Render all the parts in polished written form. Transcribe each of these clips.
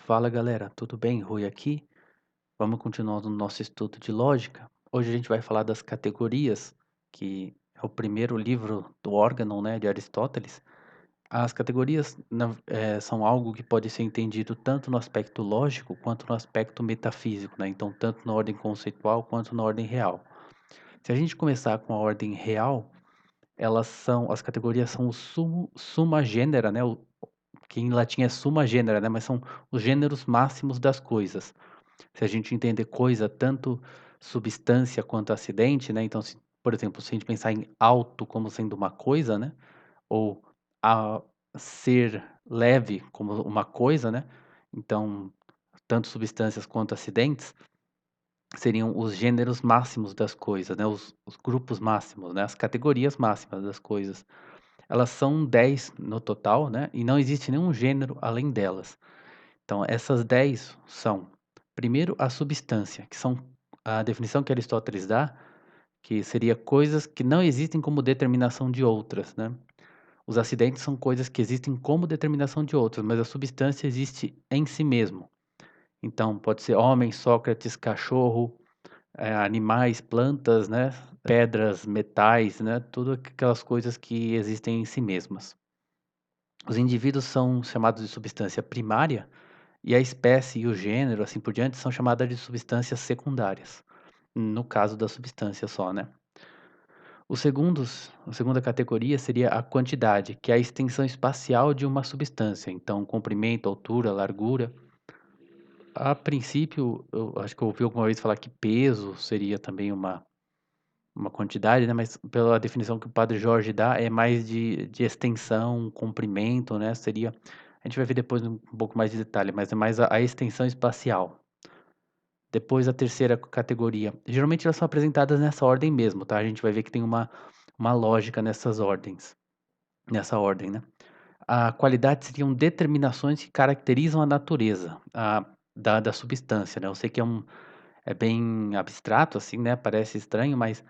Fala galera, tudo bem? Rui aqui. Vamos continuar no nosso estudo de lógica. Hoje a gente vai falar das categorias, que é o primeiro livro do órgão, né, de Aristóteles. As categorias são algo que pode ser entendido tanto no aspecto lógico quanto no aspecto metafísico, né? Então, tanto na ordem conceitual quanto na ordem real. Se a gente começar com a ordem real, as categorias são o summa genera, né? Que em latim é summa genera, né? Mas são os gêneros máximos das coisas. Se a gente entender coisa, tanto substância quanto acidente, né, então se, por exemplo, se a gente pensar em alto como sendo uma coisa, né, ou a ser leve como uma coisa, né, então tanto substâncias quanto acidentes seriam os gêneros máximos das coisas, né, os grupos máximos, né, as categorias máximas das coisas. Elas são 10 no total, né, e não existe nenhum gênero além delas. Então, essas 10 são, primeiro, a substância, que são a definição que Aristóteles dá, que seria coisas que não existem como determinação de outras, né? Os acidentes são coisas que existem como determinação de outras, mas a substância existe em si mesmo. Então, pode ser homem, Sócrates, cachorro, animais, plantas, né? Pedras, metais, né? Tudo aquelas coisas que existem em si mesmas. Os indivíduos são chamados de substância primária, e a espécie e o gênero, assim por diante, são chamadas de substâncias secundárias, no caso da substância só, né. A segunda categoria seria a quantidade, que é a extensão espacial de uma substância, então comprimento, altura, largura. A princípio, eu acho que eu ouvi alguma vez falar que peso seria também uma quantidade, né, mas pela definição que o padre Jorge dá, é mais de extensão, comprimento, né, seria a gente vai ver depois um pouco mais de detalhe, mas é mais a extensão espacial. Depois a terceira categoria. Geralmente elas são apresentadas nessa ordem mesmo, tá? A gente vai ver que tem uma lógica nessa ordem, né? A qualidade seriam determinações que caracterizam a natureza da substância, né? Eu sei que é bem abstrato, assim, né? Parece estranho, mas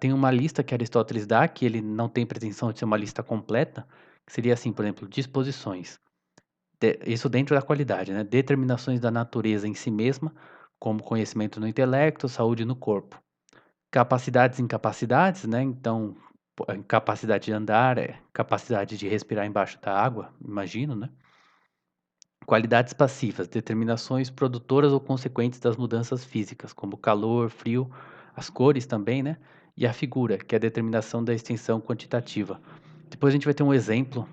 tem uma lista que Aristóteles dá, que ele não tem pretensão de ser uma lista completa, que seria assim, por exemplo, disposições. Isso dentro da qualidade, né? Determinações da natureza em si mesma, como conhecimento no intelecto, saúde no corpo. Capacidades e incapacidades, né? Então, capacidade de andar, capacidade de respirar embaixo da água, imagino, né? Qualidades passivas, determinações produtoras ou consequentes das mudanças físicas, como calor, frio, as cores também, né? E a figura, que é a determinação da extensão quantitativa. Depois a gente vai ter um exemplo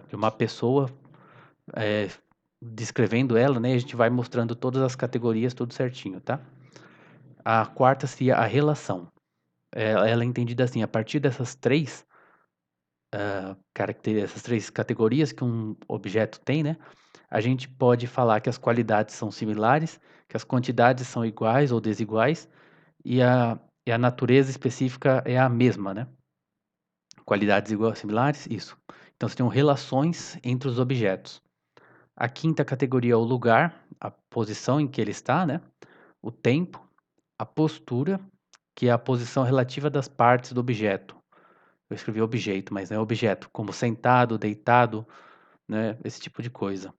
de uma pessoa eh, descrevendo ela, né, e a gente vai mostrando todas as categorias, tudo certinho, tá? A quarta seria a relação. Ela é entendida assim, a partir dessas 3 essas 3 categorias que um objeto tem, né, a gente pode falar que as qualidades são similares, que as quantidades são iguais ou desiguais, e a natureza específica é a mesma, né. Qualidades iguais, similares, isso. Então, você tem relações entre os objetos. A quinta categoria é o lugar, a posição em que ele está, né? O tempo, a postura, que é a posição relativa das partes do objeto. Eu escrevi objeto, mas não é objeto, como sentado, deitado, né? Esse tipo de coisa.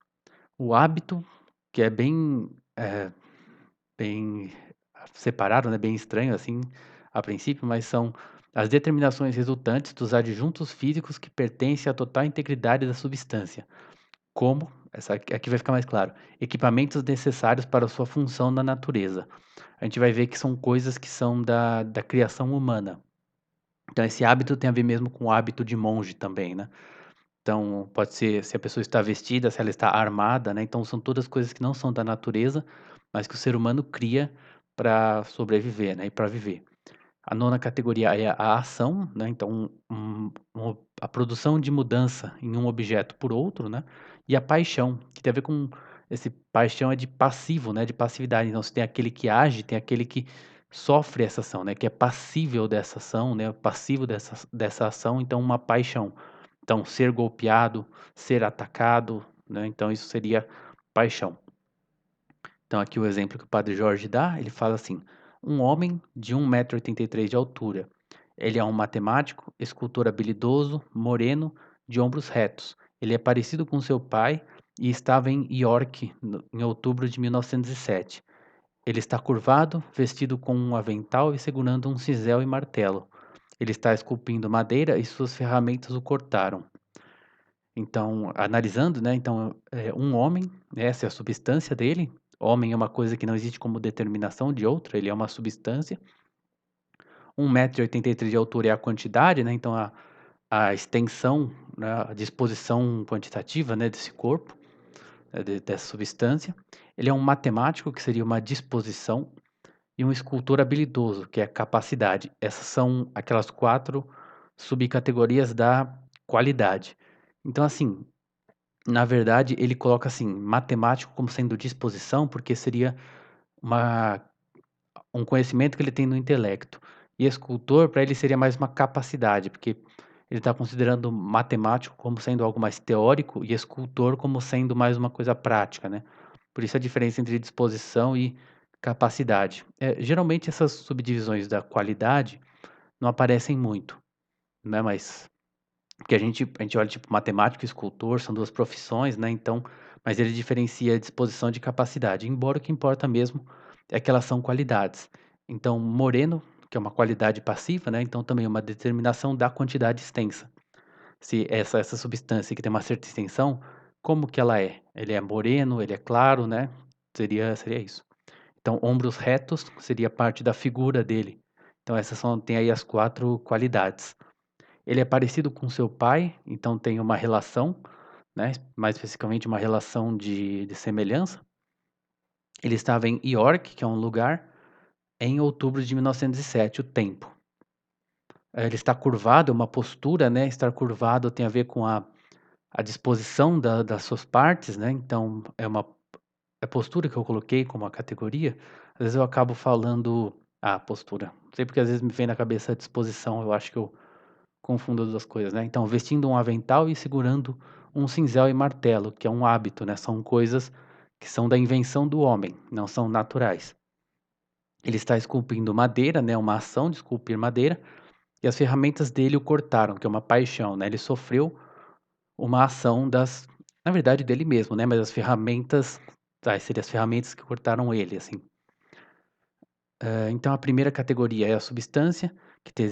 O hábito, que é bem separado, né? Bem estranho assim, a princípio, mas são as determinações resultantes dos adjuntos físicos que pertencem à total integridade da substância. Como, essa aqui vai ficar mais claro, equipamentos necessários para sua função na natureza. A gente vai ver que são coisas que são da criação humana. Então esse hábito tem a ver mesmo com o hábito de monge também, né. Então pode ser se a pessoa está vestida, se ela está armada, né, então são todas coisas que não são da natureza, mas que o ser humano cria para sobreviver, né, e para viver. A nona categoria é a ação, né, então a produção de mudança em um objeto por outro, né, e a paixão, que tem a ver com esse paixão é de passivo, né, de passividade, então você tem aquele que age, tem aquele que sofre essa ação, né, que é passível dessa ação, né, passivo dessa ação, então uma paixão. Então ser golpeado, ser atacado, né, então isso seria paixão. Então aqui o exemplo que o padre Jorge dá, ele fala assim: um homem de 1,83 m de altura. Ele é um matemático, escultor habilidoso, moreno, de ombros retos. Ele é parecido com seu pai e estava em York em outubro de 1907. Ele está curvado, vestido com um avental e segurando um cisel e martelo. Ele está esculpindo madeira e suas ferramentas o cortaram. Então, analisando, né, então, um homem, essa é a substância dele. Homem é uma coisa que não existe como determinação de outra, ele é uma substância. 1,83 m de altura é a quantidade, né, então a extensão, né, a disposição quantitativa, né, desse corpo, dessa substância. Ele é um matemático, que seria uma disposição, e um escultor habilidoso, que é a capacidade. Essas são aquelas 4 subcategorias da qualidade. Então, assim, na verdade, ele coloca, assim, matemático como sendo disposição, porque seria uma um conhecimento que ele tem no intelecto. E escultor, para ele, seria mais uma capacidade, porque ele está considerando matemático como sendo algo mais teórico e escultor como sendo mais uma coisa prática, né. Por isso a diferença entre disposição e capacidade. Geralmente essas subdivisões da qualidade não aparecem muito, né, mas porque a gente olha, tipo, matemático e escultor são 2 profissões, né, então mas ele diferencia disposição de capacidade, embora o que importa mesmo é que elas são qualidades. Então, moreno, que é uma qualidade passiva, né, então também é uma determinação da quantidade extensa. Se essa substância que tem uma certa extensão, como que ela é? Ele é moreno, ele é claro, né, seria isso. Então, ombros retos seria parte da figura dele. Então essas são tem aí as 4 qualidades. Ele é parecido com seu pai, então tem uma relação, né, mais especificamente uma relação de semelhança. Ele estava em York, que é um lugar, em outubro de 1907, o tempo. Ele está curvado, é uma postura, né, estar curvado tem a ver com a disposição das suas partes, né, então é postura que eu coloquei como a categoria. Às vezes eu acabo falando postura, não sei porque às vezes me vem na cabeça a disposição, eu acho que eu confundo as 2 coisas, né. Então, vestindo um avental e segurando um cinzel e martelo, que é um hábito, né, são coisas que são da invenção do homem, não são naturais. Ele está esculpindo madeira, né, uma ação de esculpir madeira, e as ferramentas dele o cortaram, que é uma paixão, né, ele sofreu uma ação na verdade dele mesmo, né, mas as ferramentas seria as ferramentas que cortaram ele, assim. Então a primeira categoria é a substância, que tem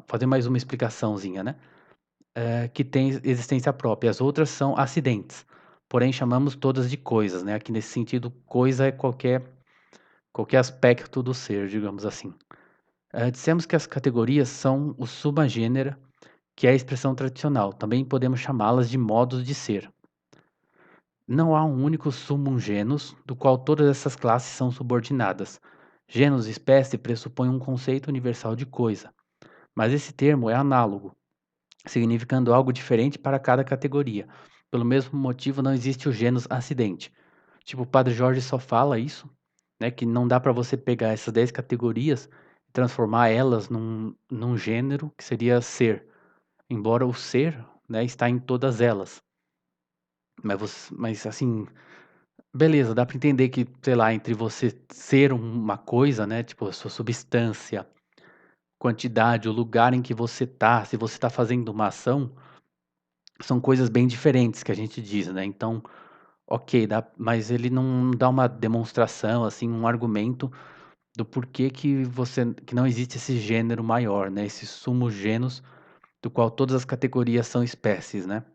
fazer mais uma explicaçãozinha, né. Que tem existência própria, as outras são acidentes, porém chamamos todas de coisas, né, aqui nesse sentido coisa é qualquer aspecto do ser, digamos assim. Dissemos que as categorias são o subgênero, que é a expressão tradicional, também podemos chamá-las de modos de ser. Não há um único sumum genus, do qual todas essas classes são subordinadas. Gênus e espécie pressupõe um conceito universal de coisa, mas esse termo é análogo, significando algo diferente para cada categoria. Pelo mesmo motivo, não existe o gênus acidente. Tipo, o Padre Jorge só fala isso, né, que não dá para você pegar essas 10 categorias e transformar elas num gênero que seria ser, embora o ser, né, está em todas elas. Mas assim, beleza, dá para entender que, sei lá, entre você ser uma coisa, né, tipo a sua substância, quantidade, o lugar em que você tá, se você tá fazendo uma ação, são coisas bem diferentes que a gente diz, né, então, ok, mas ele não dá uma demonstração, assim, um argumento do porquê que não existe esse gênero maior, né, esse sumo genus, do qual todas as categorias são espécies, né.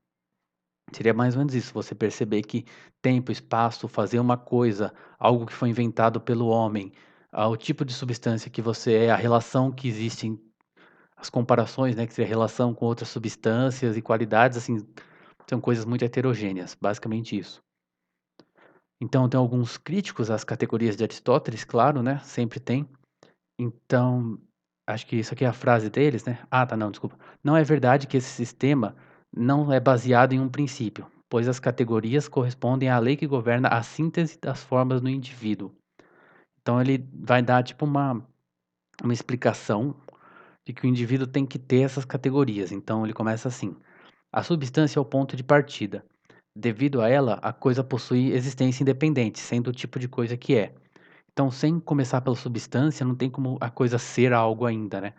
Seria mais ou menos isso, você perceber que tempo, espaço, fazer uma coisa, algo que foi inventado pelo homem, o tipo de substância que você é, a relação que existe, as comparações, né, que seria a relação com outras substâncias e qualidades, assim, são coisas muito heterogêneas, basicamente isso. Então tem alguns críticos às categorias de Aristóteles, claro, né, sempre tem. Então, acho que isso aqui é a frase deles, né. Tá, não, desculpa. "Não é verdade que esse sistema não é baseado em um princípio, pois as categorias correspondem à lei que governa a síntese das formas no indivíduo". Então ele vai dar, tipo, uma explicação de que o indivíduo tem que ter essas categorias. Então ele começa assim: "A substância é o ponto de partida. Devido a ela, a coisa possui existência independente, sendo o tipo de coisa que é. Então, sem começar pela substância, não tem como a coisa ser algo ainda, né.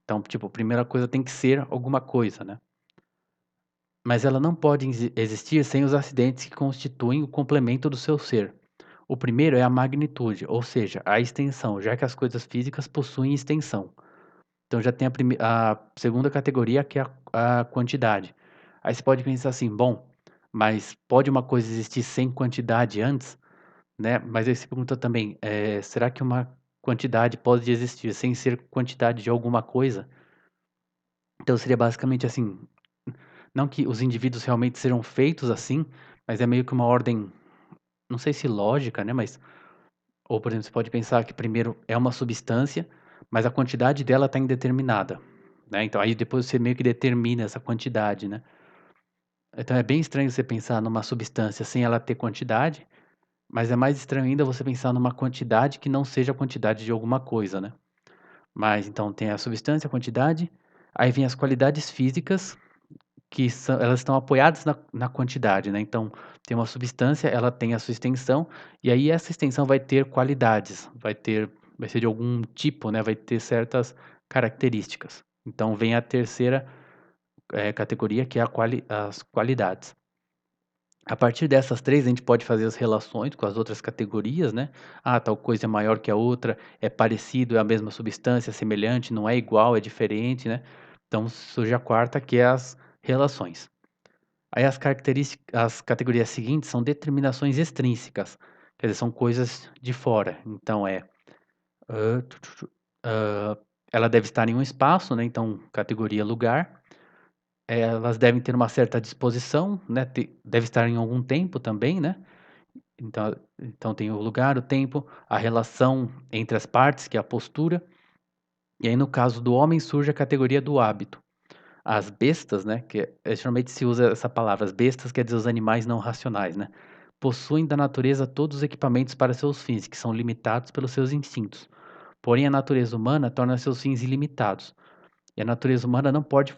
Então, tipo, a primeira coisa tem que ser alguma coisa, né. mas ela não pode existir sem os acidentes que constituem o complemento do seu ser. O primeiro é a magnitude, ou seja, a extensão, já que as coisas físicas possuem extensão. Então já tem a segunda categoria, que é a quantidade. Aí você pode pensar assim: "Bom, mas pode uma coisa existir sem quantidade antes?", né, mas aí você pergunta também, será que uma quantidade pode existir sem ser quantidade de alguma coisa? Então seria basicamente assim, não que os indivíduos realmente serão feitos assim, mas é meio que uma ordem, não sei se lógica, né, mas ou, por exemplo, você pode pensar que primeiro é uma substância, mas a quantidade dela está indeterminada, né, então aí depois você meio que determina essa quantidade, né. Então é bem estranho você pensar numa substância sem ela ter quantidade, mas é mais estranho ainda você pensar numa quantidade que não seja a quantidade de alguma coisa, né. Mas então tem a substância, a quantidade, aí vem as qualidades físicas, que são elas estão apoiadas na quantidade, né, então tem uma substância, ela tem a sua extensão, e aí essa extensão vai ter qualidades, vai ser de algum tipo, né, vai ter certas características. Então vem a terceira, categoria, que é as qualidades. A partir dessas 3 a gente pode fazer as relações com as outras categorias, né. Ah, tal coisa é maior que a outra, é parecido, é a mesma substância, é semelhante, não é igual, é diferente, né. Então surge a quarta, que é as relações. Aí as categorias seguintes são determinações extrínsecas, quer dizer, são coisas de fora. Então hã, tu tu tu hã, ela deve estar em um espaço, né, então categoria lugar. Elas devem ter uma certa disposição, né, deve estar em algum tempo também, né. Então tem o lugar, o tempo, a relação entre as partes, que é a postura. E aí no caso do homem surge a categoria do hábito. As bestas, né, geralmente se usa essa palavra, as bestas quer dizer os animais não racionais, né, possuem da natureza todos os equipamentos para seus fins, que são limitados pelos seus instintos. Porém, a natureza humana torna seus fins ilimitados, e a natureza humana não pode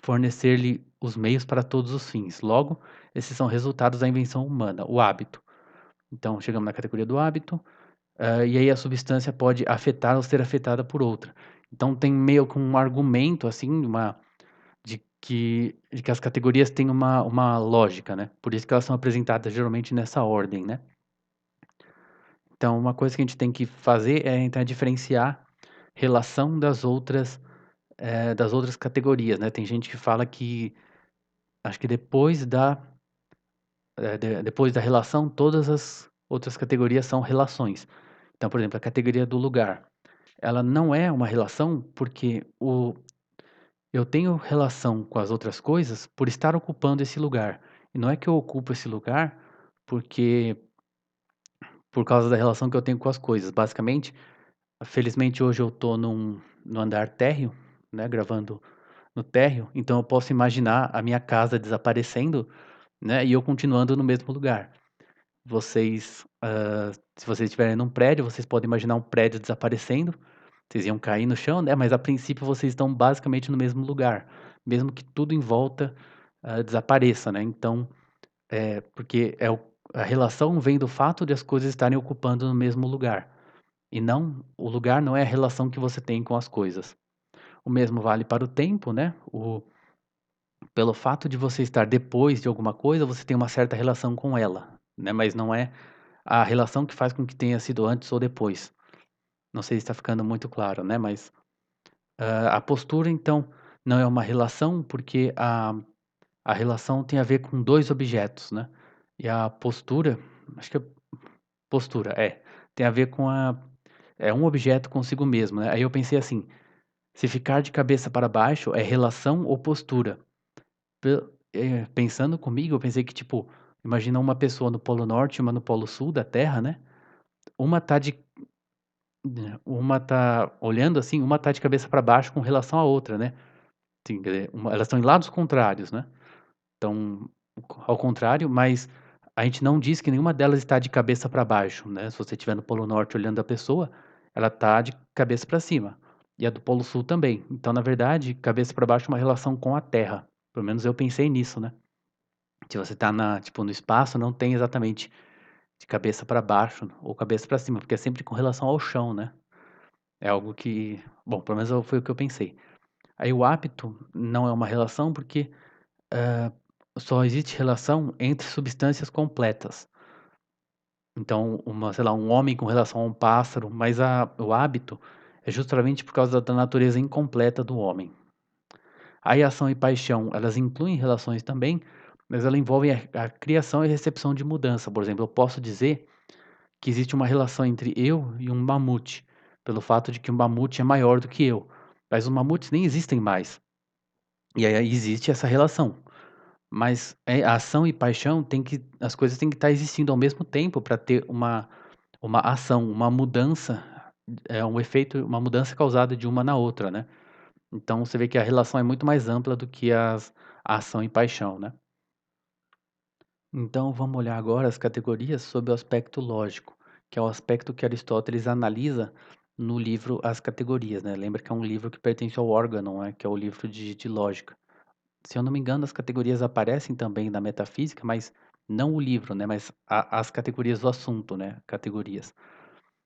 fornecer-lhe os meios para todos os fins. Logo, esses são resultados da invenção humana, o hábito. Então, chegamos na categoria do hábito, e aí a substância pode afetar ou ser afetada por outra. Então, tem meio que um argumento, assim, de que as categorias têm uma lógica, né, por isso que elas são apresentadas geralmente nessa ordem, né. Então uma coisa que a gente tem que fazer é tentar diferenciar relação das outras categorias, né. Tem gente que fala que acho que depois da relação todas as outras categorias são relações. Então, por exemplo, a categoria do lugar, ela não é uma relação, porque eu tenho relação com as outras coisas por estar ocupando esse lugar. E não é que eu ocupo esse lugar porque por causa da relação que eu tenho com as coisas. Basicamente, felizmente hoje eu tô no andar térreo, né, gravando no térreo, então eu posso imaginar a minha casa desaparecendo, né, e eu continuando no mesmo lugar. Se vocês estiverem num prédio, vocês podem imaginar um prédio desaparecendo, vocês iam cair no chão, né, mas a princípio vocês estão basicamente no mesmo lugar, mesmo que tudo em volta, desapareça, né. Então, porque a relação vem do fato de as coisas estarem ocupando no mesmo lugar, e não o lugar não é a relação que você tem com as coisas. O mesmo vale para o tempo, né, pelo fato de você estar depois de alguma coisa, você tem uma certa relação com ela, né, mas não é a relação que faz com que tenha sido antes ou depois. Não sei se está ficando muito claro, né, mas, a postura então não é uma relação, porque a relação tem a ver com 2 objetos, né, e a postura, acho que é postura, tem a ver com um objeto consigo mesmo, né. Aí eu pensei assim, se ficar de cabeça para baixo é relação ou postura? Pensando comigo, eu pensei que, tipo, imagina uma pessoa no polo norte e uma no polo sul da Terra, né, uma tá de uma tá olhando assim, uma tá de cabeça para baixo com relação à outra, né. Assim, elas estão em lados contrários, né. Então, ao contrário, mas a gente não diz que nenhuma delas está de cabeça para baixo, né. Se você estiver no polo norte olhando a pessoa, ela tá de cabeça para cima, e a do polo sul também. Então, na verdade, cabeça para baixo é uma relação com a Terra, pelo menos eu pensei nisso, né. Se você tá tipo, no espaço, não tem exatamente de cabeça para baixo ou cabeça para cima, porque é sempre com relação ao chão, né. É algo que bom, pelo menos foi o que eu pensei. Aí o hábito não é uma relação, porque só existe relação entre substâncias completas. Então, sei lá, um homem com relação a um pássaro, mas o hábito é justamente por causa da natureza incompleta do homem. Aí ação e paixão, elas incluem relações também, mas elas envolvem a criação e recepção de mudança. Por exemplo, eu posso dizer que existe uma relação entre eu e um mamute, pelo fato de que um mamute é maior do que eu, mas os mamutes nem existem mais. E aí existe essa relação. Mas a ação e paixão as coisas têm que estar existindo ao mesmo tempo para ter uma ação, uma mudança, um efeito, uma mudança causada de uma na outra, né. Então você vê que a relação é muito mais ampla do que a ação e paixão, né. Então vamos olhar agora as categorias sob o aspecto lógico, que é o aspecto que Aristóteles analisa no livro As Categorias, né. Lembra que é um livro que pertence ao Organon, né, que é o livro de lógica. Se eu não me engano, as categorias aparecem também na metafísica, mas não o livro, né, mas as categorias do assunto, né, categorias.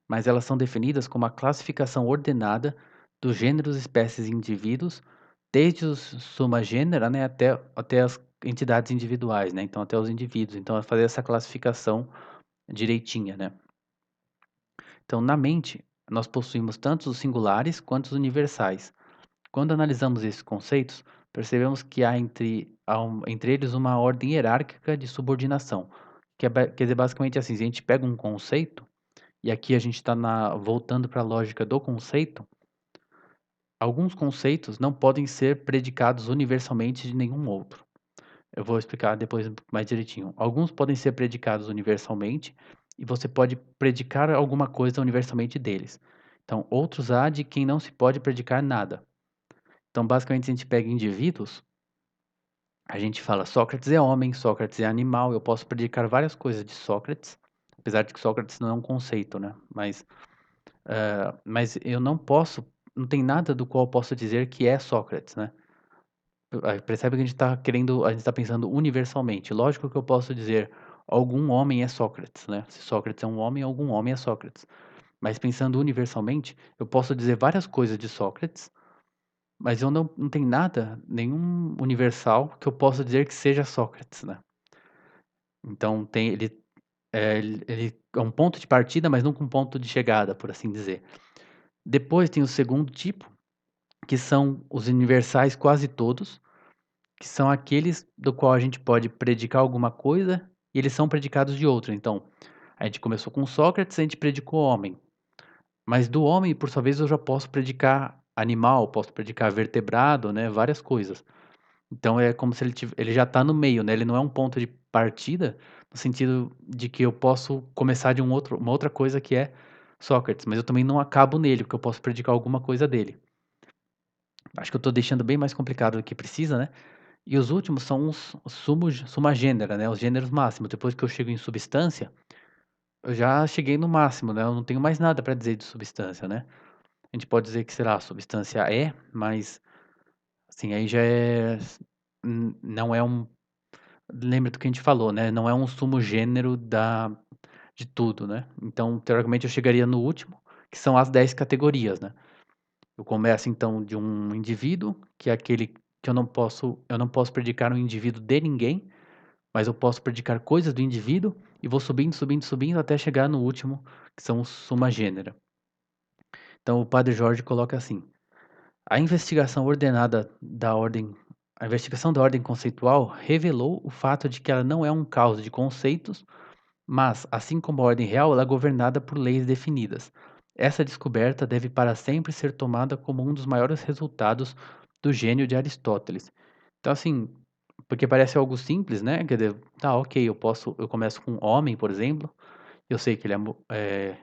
Mas elas são definidas como a classificação ordenada dos gêneros, espécies e indivíduos, desde os suma genera, né, até as entidades individuais, né, então até os indivíduos. Então é fazer essa classificação direitinha, né. Então na mente, nós possuímos tanto os singulares quanto os universais. Quando analisamos esses conceitos, percebemos que entre eles uma ordem hierárquica de subordinação, quer dizer basicamente assim, se a gente pega um conceito, e aqui a gente está voltando para a lógica do conceito, alguns conceitos não podem ser predicados universalmente de nenhum outro. Eu vou explicar depois mais direitinho. Alguns podem ser predicados universalmente e você pode predicar alguma coisa universalmente deles. Então, outros há de quem não se pode predicar nada. Então, basicamente, se a gente pega indivíduos, a gente fala Sócrates é homem, Sócrates é animal, eu posso predicar várias coisas de Sócrates, apesar de que Sócrates não é um conceito, né? Mas eu não tem nada do qual eu posso dizer que é Sócrates, né? Percebe que a gente está pensando universalmente. Lógico que eu posso dizer algum homem é Sócrates, né? Se Sócrates é um homem, algum homem é Sócrates. Mas pensando universalmente, eu posso dizer várias coisas de Sócrates, mas eu não tem nada, nenhum universal que eu possa dizer que seja Sócrates, né. Então ele é um ponto de partida, mas nunca um ponto de chegada, por assim dizer. Depois tem o segundo tipo, que são os universais quase todos, que são aqueles do qual a gente pode predicar alguma coisa, e eles são predicados de outra. Então, a gente começou com Sócrates, a gente predicou homem, mas do homem, por sua vez, eu já posso predicar animal, posso predicar vertebrado, né, várias coisas. Então é como se ele já está no meio, né, ele não é um ponto de partida, no sentido de que eu posso começar de uma outra coisa que é Sócrates, mas eu também não acabo nele, porque eu posso predicar alguma coisa dele. Acho que eu estou deixando bem mais complicado do que precisa, né. E os últimos são os summa genera, né, os gêneros máximos, depois que eu chego em substância, eu já cheguei no máximo, né, eu não tenho mais nada para dizer de substância, né. A gente pode dizer que, sei lá, a substância é, mas, assim, aí já não é lembra do que a gente falou, né, não é um sumo gênero de tudo, né. Então, teoricamente, eu chegaria no último, que são as 10 categorias, né. Eu começo, então, de um indivíduo, que é aquele que eu não posso predicar um indivíduo de ninguém, mas eu posso predicar coisas do indivíduo, e vou subindo, subindo, subindo, até chegar no último, que são os summa genera. Então o padre Jorge coloca assim: A investigação ordenada da ordem a investigação da ordem conceitual revelou o fato de que ela não é um caos de conceitos, mas, assim como a ordem real, ela é governada por leis definidas. Essa descoberta deve para sempre ser tomada como um dos maiores resultados do gênio de Aristóteles. Então, assim, porque parece algo simples, né? Quer dizer, tá, ok, eu começo com um homem, por exemplo, eu sei que ele é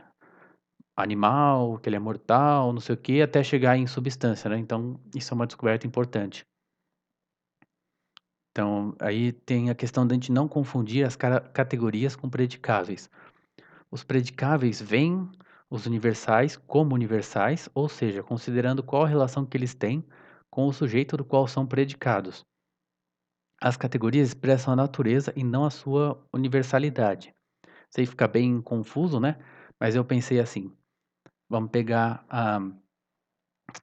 animal, que ele é mortal, não sei o quê, até chegar em substância, né? Então, isso é uma descoberta importante. Então, aí tem a questão da gente não confundir as categorias com predicáveis. Os predicáveis veem os universais como universais, ou seja, considerando qual a relação que eles têm com o sujeito do qual são predicados. As categorias expressam a natureza e não a sua universalidade. Sei fica bem confuso, né? Mas eu pensei assim: vamos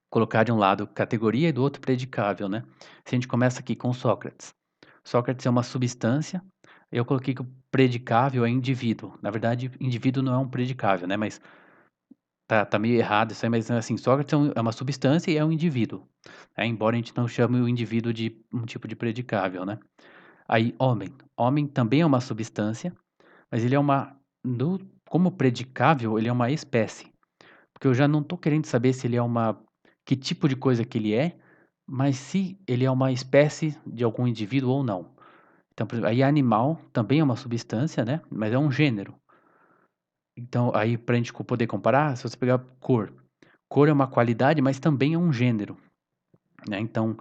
colocar de um lado categoria e do outro predicável, né? Se a gente começa aqui com Sócrates. Sócrates é uma substância. Eu coloquei que o predicável é indivíduo. Na verdade, indivíduo não é um predicável, né? Mas tá meio errado isso aí, mas assim, Sócrates é uma substância e é um indivíduo. Embora a gente não chame o indivíduo de um tipo de predicável, né? Aí, homem. Homem também é uma substância, mas ele é uma. Como predicável, ele é uma espécie. Porque eu já não estou querendo saber se ele é uma. Que tipo de coisa que ele é, mas se ele é uma espécie de algum indivíduo ou não. Então, por exemplo, aí animal também é uma substância, né? Mas é um gênero. Então, aí para a gente poder comparar, se você pegar cor. Cor é uma qualidade, mas também é um gênero, né? Então,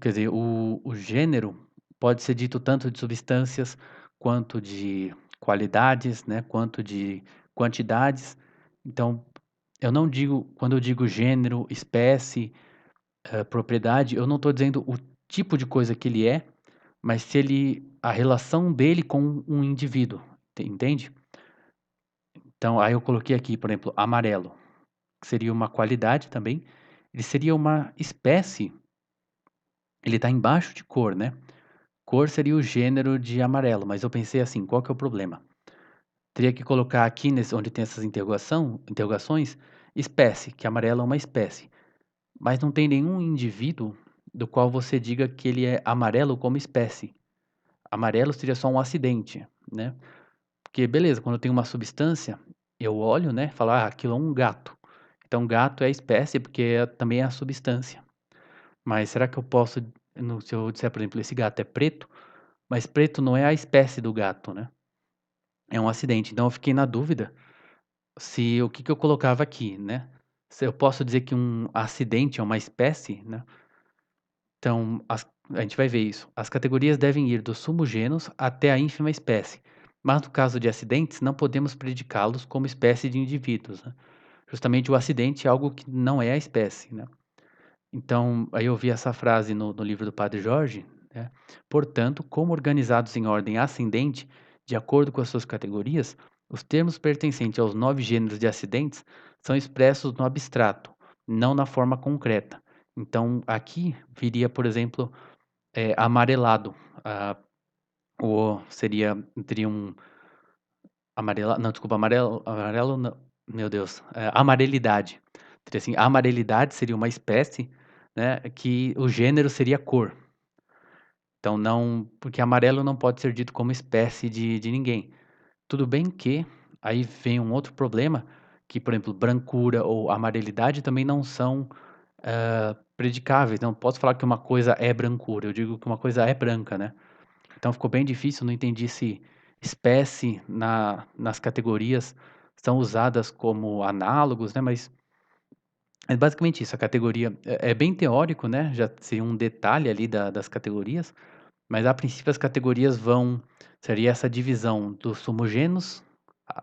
quer dizer, o gênero pode ser dito tanto de substâncias quanto de qualidades, né? Quanto de quantidades. Então, eu não digo, quando eu digo gênero, espécie, propriedade, eu não estou dizendo o tipo de coisa que ele é, mas se ele, a relação dele com um indivíduo, entende? Então, aí eu coloquei aqui, por exemplo, amarelo, que seria uma qualidade também. Ele seria uma espécie, ele está embaixo de cor, né? Cor seria o gênero de amarelo, mas eu pensei assim, qual que é o problema? Teria que colocar aqui nesse, onde tem essas interrogações, espécie, que amarelo é uma espécie. Mas não tem nenhum indivíduo do qual você diga que ele é amarelo como espécie. Amarelo seria só um acidente, né? Porque, beleza, quando eu tenho uma substância, eu olho, né, falo, aquilo é um gato. Então, gato é espécie porque também é a substância. Mas será que eu posso, se eu disser, por exemplo, esse gato é preto, mas preto não é a espécie do gato, né? É um acidente. Então, eu fiquei na dúvida se o que que eu colocava aqui, né? Se eu posso dizer que um acidente é uma espécie, né? Então, a gente vai ver isso. As categorias devem ir do sumo genus até a ínfima espécie, mas no caso de acidentes, não podemos predicá-los como espécie de indivíduos, né? Justamente o acidente é algo que não é a espécie, né? Então, aí eu vi essa frase no livro do Padre Jorge, né? Portanto, como organizados em ordem ascendente, de acordo com as suas categorias, os termos pertencentes aos 9 gêneros de acidentes são expressos no abstrato, não na forma concreta. Então, aqui viria, por exemplo, amarelado. Ah, ou teria um amarela, não, desculpa, amarelo não, meu Deus, amarelidade. Teria assim, amarelidade seria uma espécie, né, que o gênero seria cor. Então não, porque amarelo não pode ser dito como espécie de ninguém. Tudo bem que aí vem um outro problema, que, por exemplo, brancura ou amarelidade também não são predicáveis. Não posso falar que uma coisa é brancura, eu digo que uma coisa é branca, né? Então ficou bem difícil, não entendi se espécie nas categorias são usadas como análogos, né? Mas é basicamente isso, a categoria é bem teórico, né? Já seria um detalhe ali das categorias, mas a princípio as categorias seria essa divisão dos sumogêneros,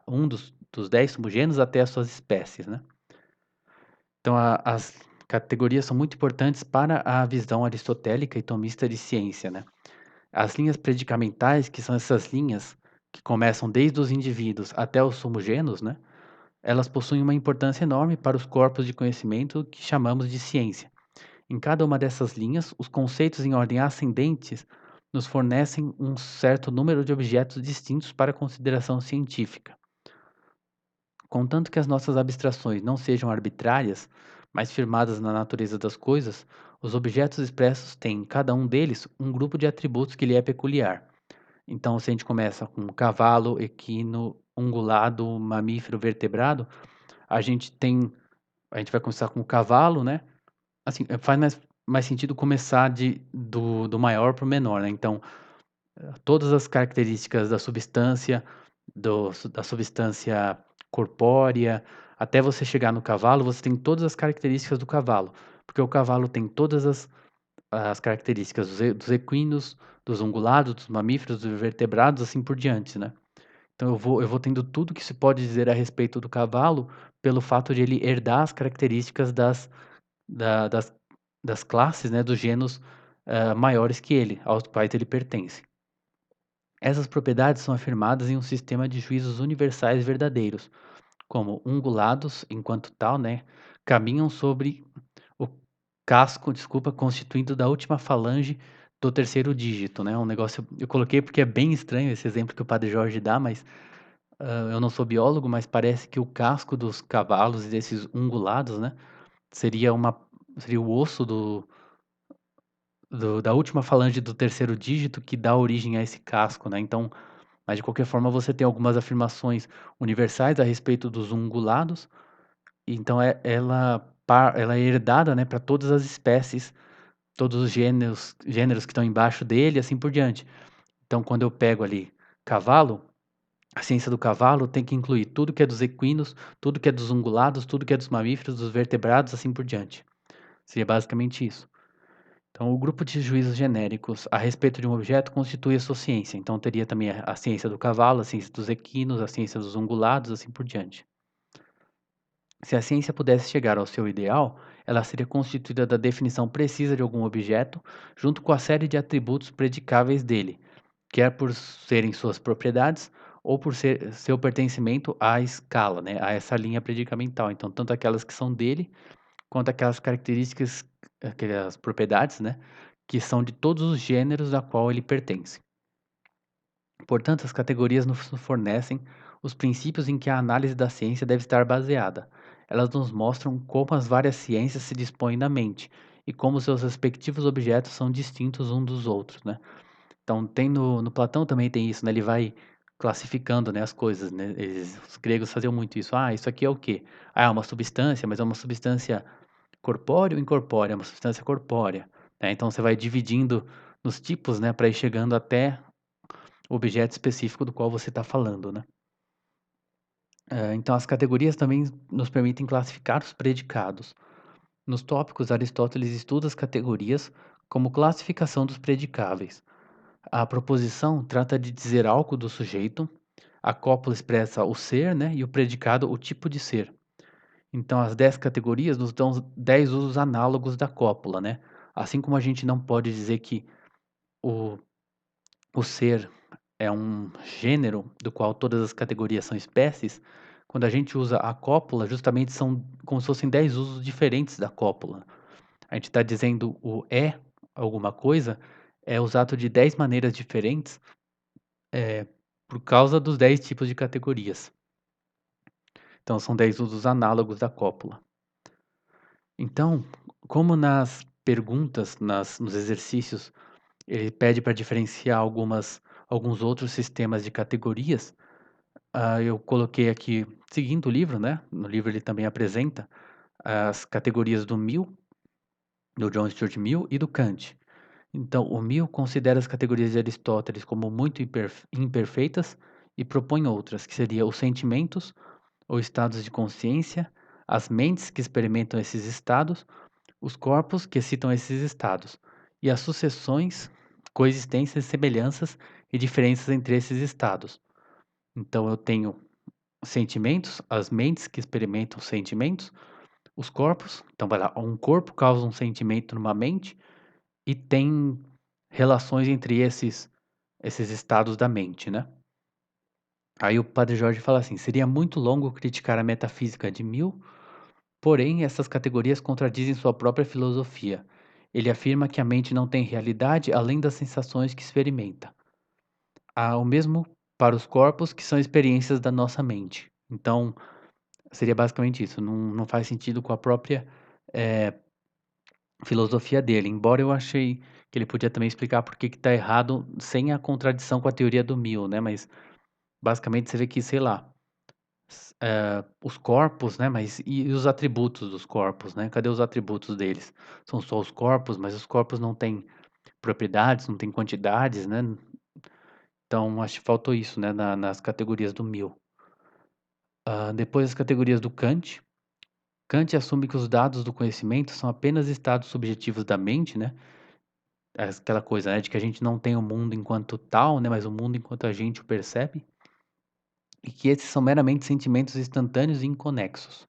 um dos 10 sumogêneros até as suas espécies, né? Então as categorias são muito importantes para a visão aristotélica e tomista de ciência, né? As linhas predicamentais, que são essas linhas que começam desde os indivíduos até os sumogêneros, né? Elas possuem uma importância enorme para os corpos de conhecimento que chamamos de ciência. Em cada uma dessas linhas, os conceitos em ordem ascendentes nos fornecem um certo número de objetos distintos para a consideração científica. Contanto que as nossas abstrações não sejam arbitrárias, mas firmadas na natureza das coisas, os objetos expressos têm, cada um deles, um grupo de atributos que lhe é peculiar. Então, se a gente começa com cavalo, equino, ungulado, mamífero, vertebrado, a gente tem, a gente vai começar com o cavalo, né? Assim, faz mais sentido começar do maior para o menor, né? Então, todas as características da substância, da substância corpórea, até você chegar no cavalo, você tem todas as características do cavalo, porque o cavalo tem todas as características dos equinos, dos ungulados, dos mamíferos, dos vertebrados, assim por diante, né? Então eu vou tendo tudo que se pode dizer a respeito do cavalo pelo fato de ele herdar as características da das das classes, né, dos gêneros, maiores que ele, aos quais ele pertence. Essas propriedades são afirmadas em um sistema de juízos universais verdadeiros, como ungulados, enquanto tal, né, caminham sobre o casco, desculpa, constituído da última falange do terceiro dígito, né, um negócio eu coloquei porque é bem estranho esse exemplo que o padre Jorge dá, mas, eu não sou biólogo, mas parece que o casco dos cavalos e desses ungulados, né, seria uma seria o osso da última falange do terceiro dígito que dá origem a esse casco, né, então mas de qualquer forma você tem algumas afirmações universais a respeito dos ungulados, e então ela é herdada, né, para todas as espécies, todos os gêneros que estão embaixo dele e assim por diante. Então quando eu pego ali cavalo, a ciência do cavalo tem que incluir tudo que é dos equinos, tudo que é dos ungulados, tudo que é dos mamíferos, dos vertebrados, assim por diante. Seria basicamente isso. Então, o grupo de juízos genéricos a respeito de um objeto constitui a sua ciência. Então, teria também a ciência do cavalo, a ciência dos equinos, a ciência dos ungulados, assim por diante. Se a ciência pudesse chegar ao seu ideal, ela seria constituída da definição precisa de algum objeto, junto com a série de atributos predicáveis dele, quer por serem suas propriedades ou por ser seu pertencimento à escala, né, a essa linha predicamental. Então, tanto aquelas que são dele, quanto aquelas características, aquelas propriedades, né, que são de todos os gêneros a qual ele pertence. Portanto, as categorias nos fornecem os princípios em que a análise da ciência deve estar baseada. Elas nos mostram como as várias ciências se dispõem na mente e como seus respectivos objetos são distintos uns dos outros, né? Então, tem no Platão também tem isso, né? Ele vai classificando, né, as coisas, né? Os gregos faziam muito isso. Ah, isso aqui é o quê? Ah, é uma substância, mas é uma substância corpórea ou incorpórea? É uma substância corpórea, né? Então, você vai dividindo nos tipos, né, para ir chegando até o objeto específico do qual você está falando, né? Então, as categorias também nos permitem classificar os predicados. Nos tópicos, Aristóteles estuda as categorias como classificação dos predicáveis. A proposição trata de dizer algo do sujeito, a cópula expressa o ser, né, e o predicado o tipo de ser. Então, as 10 categorias nos dão os 10 usos análogos da cópula, né? Assim como a gente não pode dizer que o, o ser é um gênero do qual todas as categorias são espécies, quando a gente usa a cópula, justamente são como se fossem 10 usos diferentes da cópula. A gente está dizendo o é alguma coisa, é usado de 10 maneiras diferentes, por causa dos 10 tipos de categorias. Então, são 10 usos análogos da cópula. Então, como nas perguntas, nos exercícios, ele pede para diferenciar alguns outros sistemas de categorias, eu coloquei aqui, seguindo o livro, né? No livro ele também apresenta as categorias do Mill, do John Stuart Mill e do Kant. Então, o Mill considera as categorias de Aristóteles como muito imperfeitas e propõe outras, que seriam os sentimentos ou estados de consciência, as mentes que experimentam esses estados, os corpos que excitam esses estados, e as sucessões, coexistências, semelhanças e diferenças entre esses estados. Então, eu tenho sentimentos, as mentes que experimentam sentimentos, os corpos, então vai lá, um corpo causa um sentimento numa mente e tem relações entre esses estados da mente, né? Aí o Padre Jorge fala assim: seria muito longo criticar a metafísica de Mill, porém essas categorias contradizem sua própria filosofia. Ele afirma que a mente não tem realidade além das sensações que experimenta. Há o mesmo para os corpos, que são experiências da nossa mente. Então, seria basicamente isso. Não faz sentido com a própria eh, filosofia dele. Embora eu achei que ele podia também explicar por que está errado sem a contradição com a teoria do Mill, né? Mas basicamente você vê que, sei lá, os corpos, né? Mas e os atributos dos corpos, né? Cadê os atributos deles? São só os corpos, mas os corpos não têm propriedades, não têm quantidades, né? Então acho que faltou isso, né? Nas categorias do Mill. Depois as categorias do Kant. Kant assume que os dados do conhecimento são apenas estados subjetivos da mente, né? Aquela coisa, né, de que a gente não tem o mundo enquanto tal, né, mas o mundo enquanto a gente o percebe, e que esses são meramente sentimentos instantâneos e inconexos.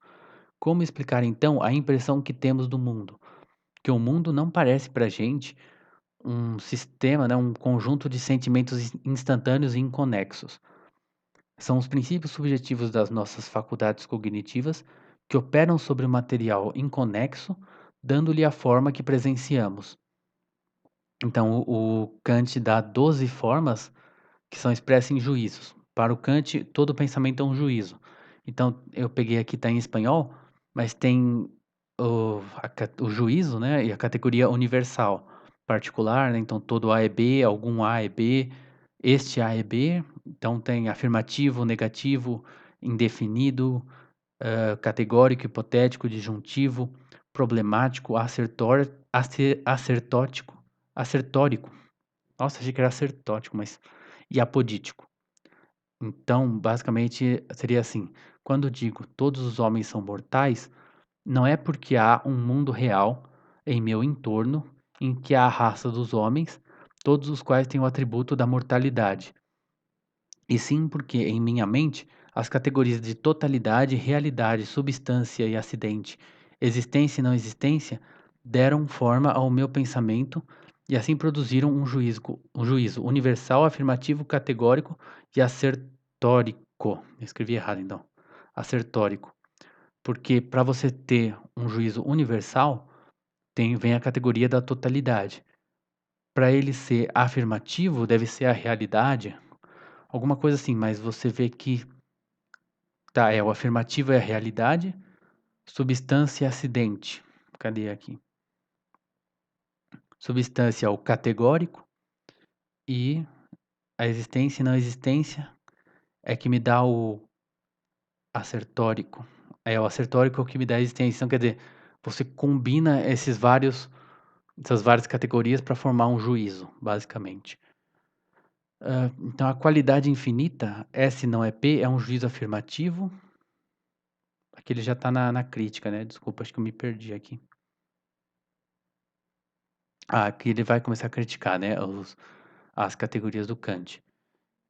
Como explicar então a impressão que temos do mundo? Que o mundo não parece para a gente um sistema, né, um conjunto de sentimentos instantâneos e inconexos. São os princípios subjetivos das nossas faculdades cognitivas que operam sobre o material inconexo, dando-lhe a forma que presenciamos. Então o Kant dá 12 formas que são expressas em juízos. Para o Kant, todo pensamento é um juízo. Então eu peguei aqui, está em espanhol, mas tem o juízo, né, e a categoria universal, particular, né, então todo A é B, algum A é B, este A é B, então tem afirmativo, negativo, indefinido, categórico, hipotético, disjuntivo, problemático, assertótico, assertórico. Nossa, achei que era assertótico, mas e apodítico. Então, basicamente, seria assim: quando digo todos os homens são mortais, não é porque há um mundo real em meu entorno em que há a raça dos homens, todos os quais têm o atributo da mortalidade. E sim porque, em minha mente, as categorias de totalidade, realidade, substância e acidente, existência e não existência, deram forma ao meu pensamento e assim produziram um juízo universal, afirmativo, categórico e assertórico. Eu escrevi errado, então. Assertórico. Porque para você ter um juízo universal, vem a categoria da totalidade. Para ele ser afirmativo, deve ser a realidade, alguma coisa assim, mas você vê que tá, o afirmativo é a realidade, substância é acidente. Cadê aqui? Substância é o categórico e a existência e não existência é que me dá o assertórico. O assertórico é o que me dá a existência. Então, quer dizer, você combina essas várias categorias para formar um juízo, basicamente. Então, a qualidade infinita, S não é P, é um juízo afirmativo. Aqui ele já está na crítica, né? Desculpa, acho que eu me perdi aqui. Que ele vai começar a criticar, né, as categorias do Kant.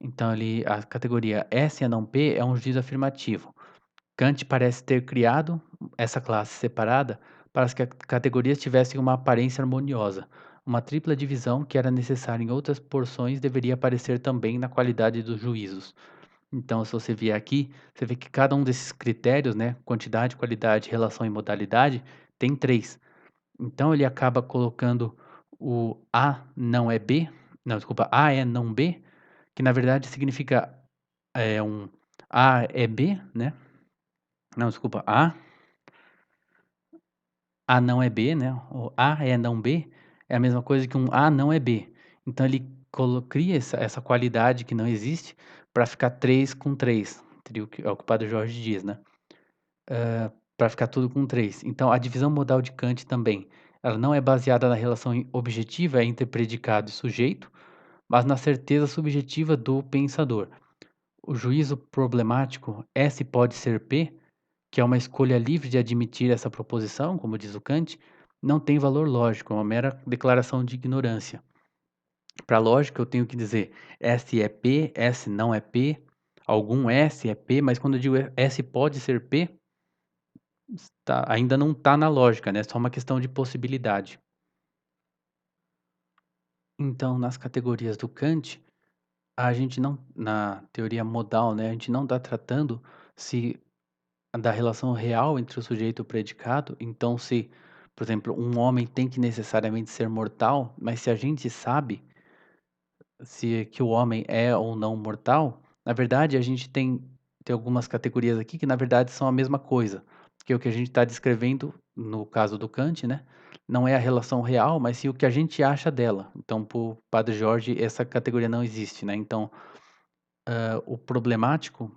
Então a categoria S e a não P é um juízo afirmativo. Kant parece ter criado essa classe separada para que as categorias tivessem uma aparência harmoniosa. Uma tripla divisão que era necessária em outras porções deveria aparecer também na qualidade dos juízos. Então, se você vier aqui, você vê que cada um desses critérios, né, quantidade, qualidade, relação e modalidade, tem três. Então ele acaba colocando o A não é B, não, desculpa, A é não B, que na verdade significa um A é B, né? Não, desculpa, A não é B, né? O A é não B é a mesma coisa que um A não é B. Então ele cria essa qualidade que não existe para ficar 3 com 3, seria o que é o Padre Jorge diz, né? Para ficar tudo com 3. Então, a divisão modal de Kant também, ela não é baseada na relação objetiva entre predicado e sujeito, mas na certeza subjetiva do pensador. O juízo problemático S pode ser P, que é uma escolha livre de admitir essa proposição, como diz o Kant, não tem valor lógico, é uma mera declaração de ignorância. Para a lógica, eu tenho que dizer S é P, S não é P, algum S é P, mas quando eu digo S pode ser P, ainda não está na lógica, né, é só uma questão de possibilidade. Então, nas categorias do Kant, a gente não na teoria modal, né, a gente não está tratando se da relação real entre o sujeito e o predicado, então se, por exemplo, um homem tem que necessariamente ser mortal, mas se a gente sabe se que o homem é ou não mortal, na verdade a gente tem algumas categorias aqui que na verdade são a mesma coisa, que é o que a gente está descrevendo no caso do Kant, né? Não é a relação real, mas sim o que a gente acha dela. Então, para o Padre Jorge, essa categoria não existe, né? Então, o problemático,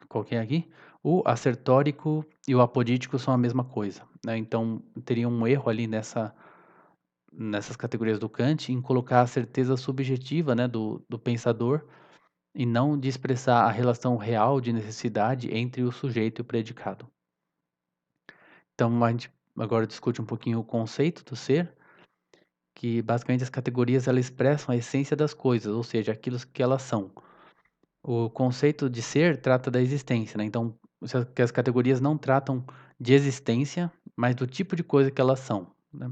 qual que é aqui? O assertórico e o apodítico são a mesma coisa, né? Então, teria um erro ali nessas categorias do Kant em colocar a certeza subjetiva, né, do pensador e não de expressar a relação real de necessidade entre o sujeito e o predicado. Então, a gente agora discute um pouquinho o conceito do ser, que basicamente as categorias elas expressam a essência das coisas, ou seja, aquilo que elas são. O conceito de ser trata da existência, né? Então, que as categorias não tratam de existência, mas do tipo de coisa que elas são, né?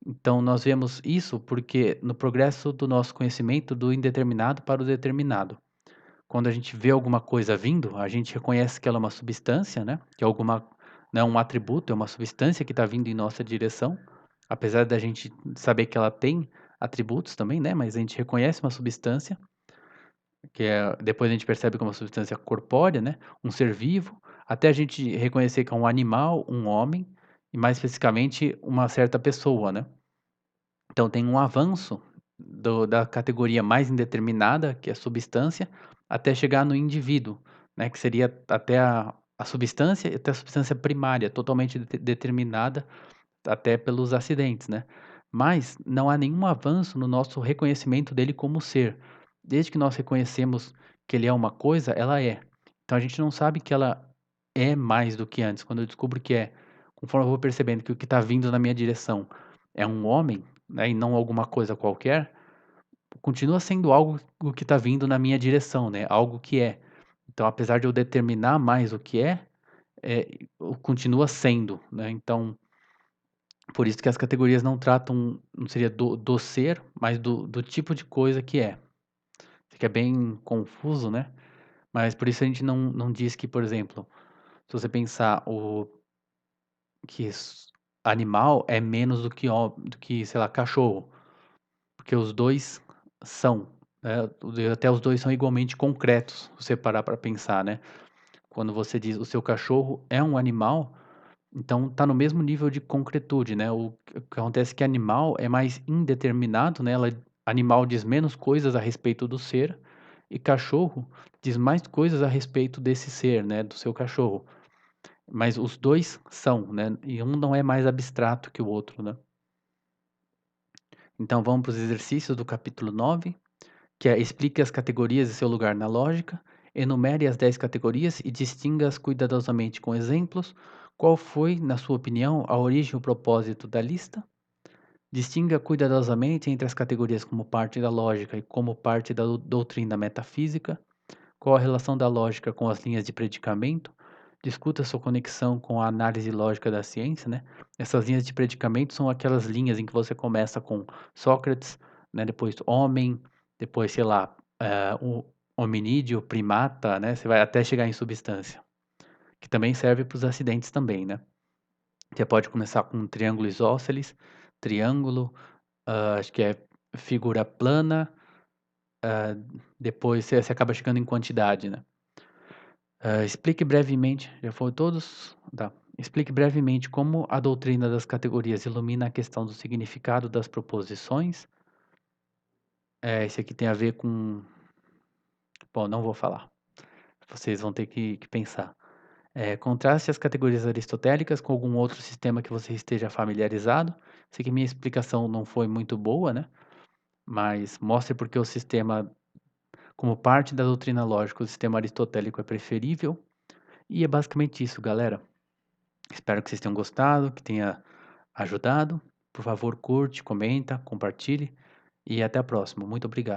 Então, nós vemos isso porque no progresso do nosso conhecimento do indeterminado para o determinado. Quando a gente vê alguma coisa vindo, a gente reconhece que ela é uma substância, né? Que é alguma, não é um atributo, é uma substância que está vindo em nossa direção. Apesar da gente saber que ela tem atributos também, né, mas a gente reconhece uma substância, depois a gente percebe que é uma substância corpórea, né, um ser vivo, até a gente reconhecer que é um animal, um homem e mais especificamente uma certa pessoa, né. Então tem um avanço da categoria mais indeterminada, que é substância, até chegar no indivíduo, né, que seria até a substância e até a substância primária, totalmente determinada até pelos acidentes, né. Mas não há nenhum avanço no nosso reconhecimento dele como ser. Desde que nós reconhecemos que ele é uma coisa, ela é. Então a gente não sabe que ela é mais do que antes. Quando eu descubro que é, conforme eu vou percebendo que o que está vindo na minha direção é um homem, né, e não alguma coisa qualquer, continua sendo algo o que está vindo na minha direção, né, algo que é. Então apesar de eu determinar mais o que é, continua sendo, né, então por isso que as categorias não tratam, não seria do ser, mas do tipo de coisa que é. Fica bem confuso, né, mas por isso a gente não diz que, por exemplo, se você pensar que animal é menos do que, sei lá, cachorro, porque os 2 são, né, até os 2 são igualmente concretos, se você parar para pensar, né. Quando você diz: "O seu cachorro é um animal", então tá no mesmo nível de concretude, né, o que acontece é que animal é mais indeterminado, né, animal diz menos coisas a respeito do ser, e cachorro diz mais coisas a respeito desse ser, né, do seu cachorro. Mas os 2 são, né, e um não é mais abstrato que o outro, né. Então vamos para os exercícios do capítulo 9, que é: explique as categorias e seu lugar na lógica, enumere as 10 categorias e distinga-as cuidadosamente com exemplos. Qual foi, na sua opinião, a origem e o propósito da lista? Distinga cuidadosamente entre as categorias como parte da lógica e como parte da doutrina metafísica. Qual a relação da lógica com as linhas de predicamento? Discuta sua conexão com a análise lógica da ciência, né? Essas linhas de predicamento são aquelas linhas em que você começa com Sócrates, né? Depois homem, depois, sei lá, o hominídeo, primata, né? Você vai até chegar em substância, que também serve para os acidentes também, né? Você pode começar com um triângulo isósceles, triângulo, acho que é figura plana, depois você acaba chegando em quantidade, né? Explique brevemente, já foram todos? Tá. Explique brevemente como a doutrina das categorias ilumina a questão do significado das proposições. Esse aqui tem a ver com. Bom, não vou falar. Vocês vão ter que pensar. Contraste as categorias aristotélicas com algum outro sistema que você esteja familiarizado. Sei que minha explicação não foi muito boa, né? Mas mostre porque o sistema, como parte da doutrina lógica, o sistema aristotélico é preferível. E é basicamente isso, galera. Espero que vocês tenham gostado, que tenha ajudado. Por favor, curte, comenta, compartilhe e até a próxima. Muito obrigado.